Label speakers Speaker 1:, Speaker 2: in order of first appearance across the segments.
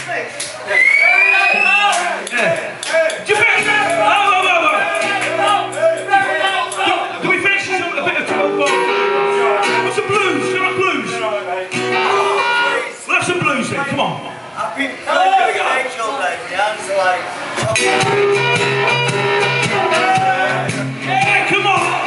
Speaker 1: Do we finish this on a bit of 12 bar? What's the blues? Do you like blues? Let's have some blues then, come on.
Speaker 2: I've been playing Rachel then, the answer like...
Speaker 1: Yeah, come on!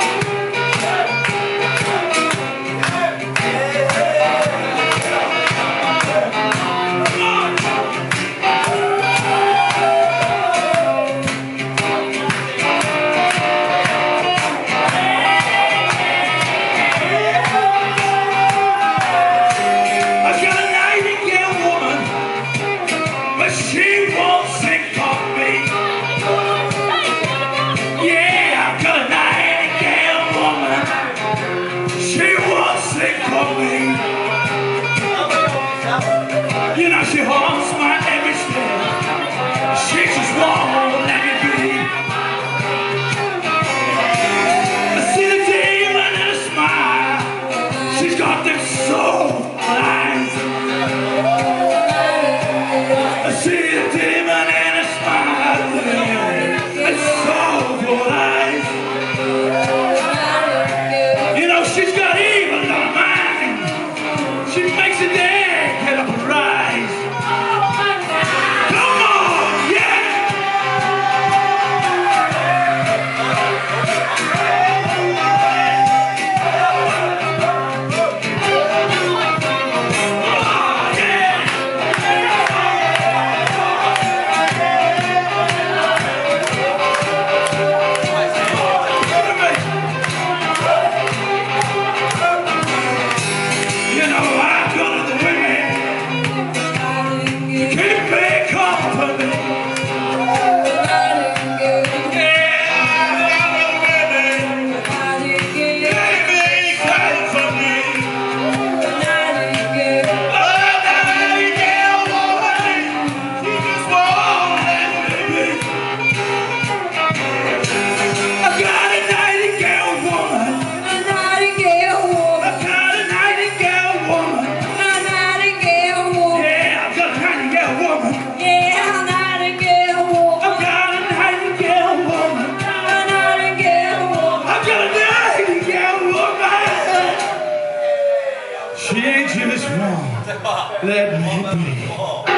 Speaker 1: You know she haunts my every step. She just won't let me be. I see the demon in a smile. She's got them soul eyes. I see the demon in a smile and soulful eyes. You know she's got evil on her mind. She makes it there. Get up and rise. Come on, yeah! You know I've got the women. Keep me company. She ain't just wrong. Let me be.